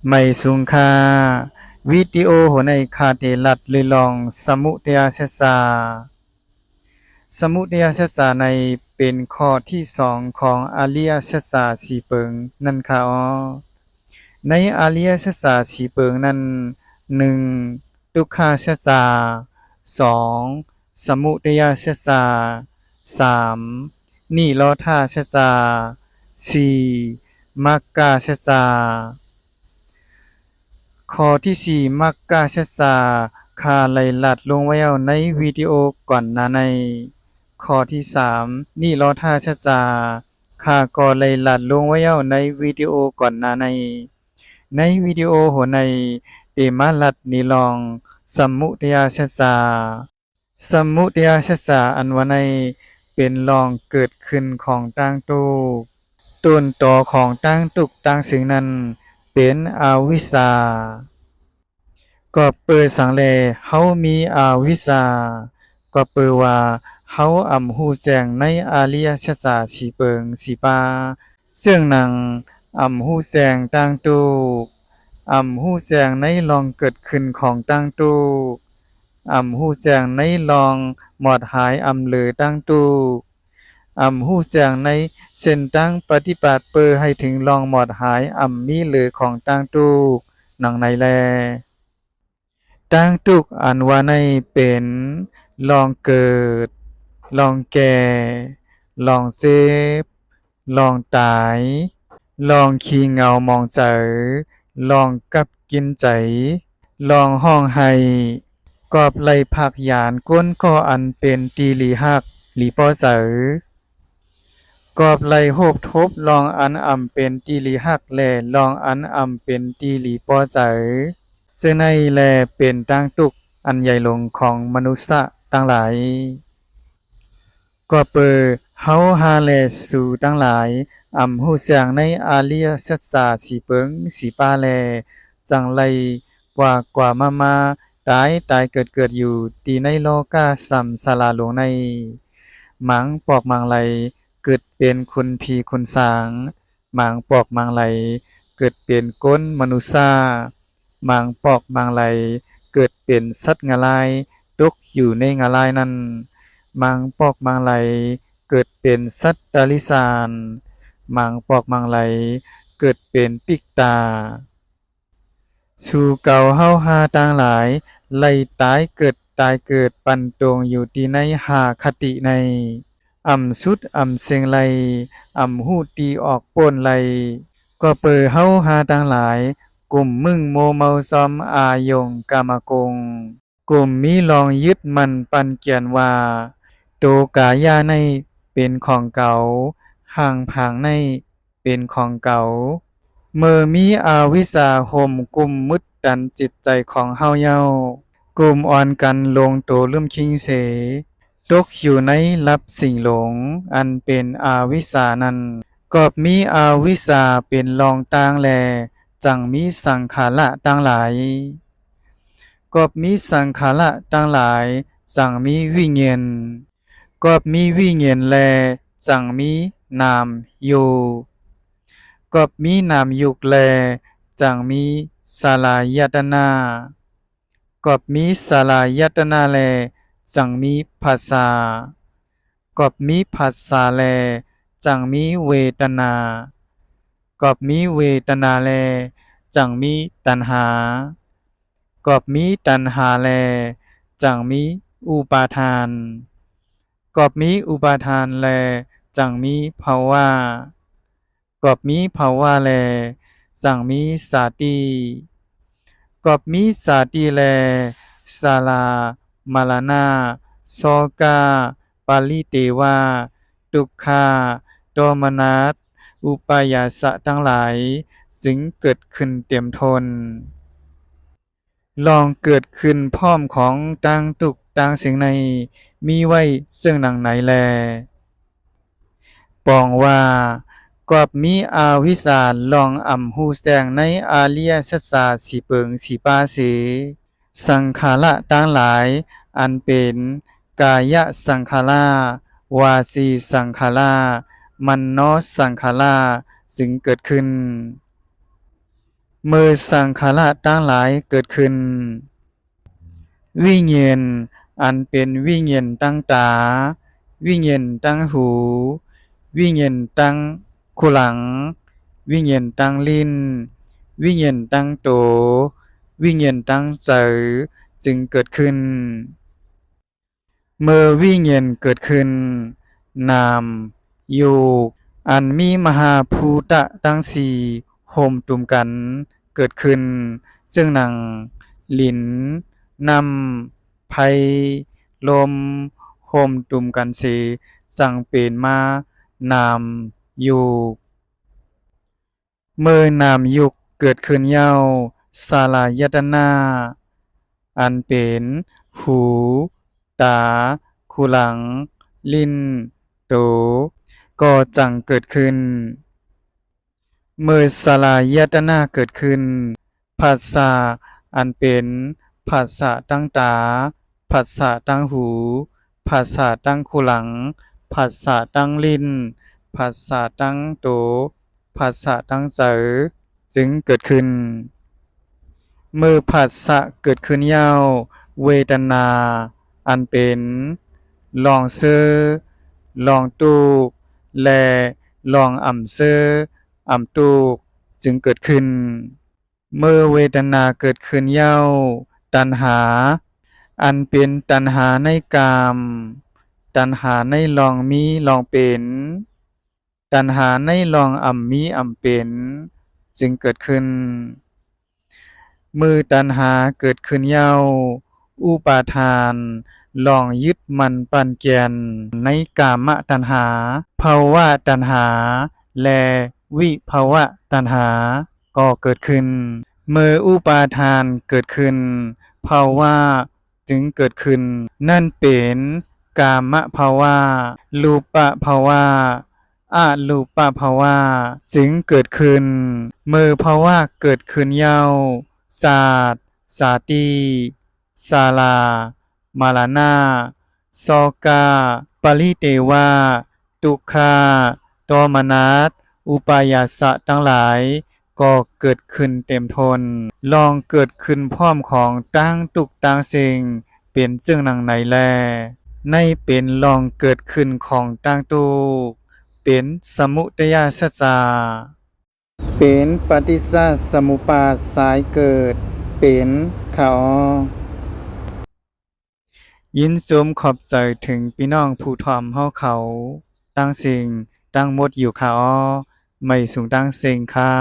ไม่สูงค่าวิดีโอหัวในคาเทลัดเลยลองสมุทยาเสสาสมุทยาเสสาในเป็นข้อที่สองของอาริยสัจสาสีเปิงนั่นค่ะอ๋อในอาริยสัจสาสีเปิงนั้นหนึ่งทุกขาสัจสาสองสมุทยาสัจสาสามนิโรธาสัจสาสี่มรรคสัจสา ข้อที่สี่มักกะชัสสาคาไลลัดลงไว้เอาในวิดีโอก่อนหน้าในข้อที่สามนี่รอท่าชัสสาคาก็ไลลัดลงไว้เอาในวิดีโอก่อนหน้าในวิดีโอหัวในเตมาลัดนิลองสมุทยาชัสสาสมุทยาชัสสาอันว่าในเป็นลองเกิดขึ้นของต่างตูต้นตอของต่างตุกต่างสิ่งนั้นเป็นอวิชชา ก็เปิดสังแลเฮามีอาวิชาก็เปิดว่าเฮาอำฮู้แจ้งในอาริยสัจจสีเปิงสีปาซึ่งนังอำฮู้แจ้งต่างตูอำฮู้แจ้งในลองเกิดขึ้นของต่างตูอำฮู้แจ้งในลองหมอดหายอำเหลือต่างตูอำฮู้แจ้งในเส้นตั้งปฏิบัติเปิดให้ถึงลองหมอดหายอำมีเหลือของต่างตูหนังในแล ตั้งทุกอันว่าในเป็นลองเกิดลองแก่ลองเซฟลองตายลองขี้เหงามองเจอลองกับกินใจลองห้องให้กอบไหลผักหยานก้นข้ออันเป็นตีหลีหักหลีป้อเสอกอบไหลโหบทบลองอันอ่ำเป็นตีหลีหักแลลองอันอ่ำเป็นตีหลีป้อเสอ ซึ่งในแลเป็นตั้งตุกอันใหญ่หลงของมนุษย์ทั้งหลายก็เปอเฮาฮาแลสู่ทั้งหลายอำหู้เสียงในอาริยสัจจาสีเปิงสีปาแลจังไรกว่ามาตายเกิดอยู่ตีในโลกาสัมสาราหลวงในหมังปอกมังไหลเกิดเป็นคุณพีคุณสางหมังปอกมังไหลเกิดเป็นก้นมนุษย์หมังปอกมังไหลเกิดเป็นสัตว์งาลายตกอยู่ในงาลายนั้นมังปอกมังไหลเกิดเป็นสัตว์ตาลิสานมังปอกมังไหลเกิดเป็นปิกตาสู่เก่าเฮาหาต่างหลายไล่ตายเกิดปันตรงอยู่ที่ในหาคติในสุดเสียงไลหูตีออกโป้นไลก็เปิดเฮาหาต่างหลายกลุ่มมึงโมเมาซอมอายงกามกงกลุ่มมีลองยึดมันปันเกียนว่าโตกายาในเป็นของเก่าห่างผางในเป็นของเก่าเมื่อมีอาวิสชาห่มกลุ่มมุดดันจิตใจของเฮาเย้ากลุ่มอ่อนกันลงโตลืมคิงเสตกอยู่ในลับสิ่งหลงอันเป็นอาวิชชานั้นก็มีอาวิชชาเป็นรองต่างแลจังมีสังขาระต่างหลายก็มีสังขาระต่างหลายจังมีวิญญาณก็มีวิญญาณแลจังมีนามอยู่ก็มีนามยุกแลจังมีสลายตนาก็มีสลายตนาแลจังมีภาษาก็มีภาษาแลจังมีเวทนาก็มีเวทนาแลจังมีตัณหาก็มีตัณหาแลจังมีอุปาทานก็มีอุปาทานแลจังมีภาวะก็มีภาวะแลจังมีสาติก็มีสาติแลศาลามรณะโสกาปาลิเตวะทุกขาโทมนัสอุปายาสะทั้งหลายจึงเกิดขึ้นเต็มทนลองเกิดขึ้นพร้อมของต่างทุกต่างสิ่งในมีไว้ซึ่งหนังไหนแลปองว่ากอบมีอาวิสาลองหูแสงในอาริยสัจจาสีเปิงสีปาเสสังขาระต่างหลายอันเป็นกายสังขาระวาสีสังขาระมันโนสังขาระจึงเกิดขึ้น เมื่อสังขารทั้งหลายเกิดขึ้นวิญญาณอันเป็นวิญญาณตั้งตาวิญญาณตั้งหูวิญญาณตั้งคุหลังวิญญาณตั้งลิ้นวิญญาณตั้งโตวิญญาณตั้งใจจึงเกิดขึ้นเมื่อวิญญาณเกิดขึ้นนามโยกอันมีมหาภูตะทั้งสี่โฮมตุมกันเกิดขึ้นซึ่งหนังหลินนำไพลมโฮมตุมกันเสสั่งเป็นมานามโยกเมื่อนามยุกเกิดขึ้นเย้าสาลายตนาอันเป็นหูตาคูหลังลิ้นโตก็จังเกิดขึ้นเมื่อสลายตนาเกิดขึ้นภาษาอันเป็นภาษาตั้งตาภาษาตั้งหูภาษาตั้งคูหลังภาษาตั้งลิ้นภาษาตั้งโตภาษาตั้งเสอจึงเกิดขึ้นเมื่อผัสสะเกิดขึ้นเย้าเวทนาอันเป็นลองเซอลองตูกและลองอ่ำเซออ่ำตูกจึงเกิดขึ้นเมื่อเวทนาเกิดขึ้นเย้าตัณหาอันเป็นตัณหาในกามตัณหาในลองมีลองเป็นตัณหาในลองอ่ำมีอ่ำเป็นจึงเกิดขึ้นมือตัณหาเกิดขึ้นเย้าอุปาทานลองยึดมันปั่นแก่นในกามตัณหาภาวะตัณหาและวิภาวะตัณหาก็เกิดขึ้นเมื่ออุปาทานเกิดขึ้นภาวะจึงเกิดขึ้นนั่นเป็นกามภาวะรูปภาวะอารูปภาวะจึงเกิดขึ้นเมื่อภาวะเกิดขึ้นเย้าศาสตร์สาตีศาลามาลานาโซกาปริเตวาทุกขาโทมนัสอุปายาสะทั้งหลายก็เกิดขึ้นเต็มทนลองเกิดขึ้นพร้อมของตั้งตุกตั้งสิ่งเป็นซึ่งหนังไหนแลในเป็นลองเกิดขึ้นของตั้งตุกเป็นสมุทัยสัจจาเป็นปฏิจจสมุปบาทสายเกิดเป็นเขายินชมขอบใจถึงพี่น้องผู้ถ่อมเฮาเขาตั้งสิ่งตั้งหมดอยู่ค่ะอ้อไม่สูงตั้งสิ่งค่ะ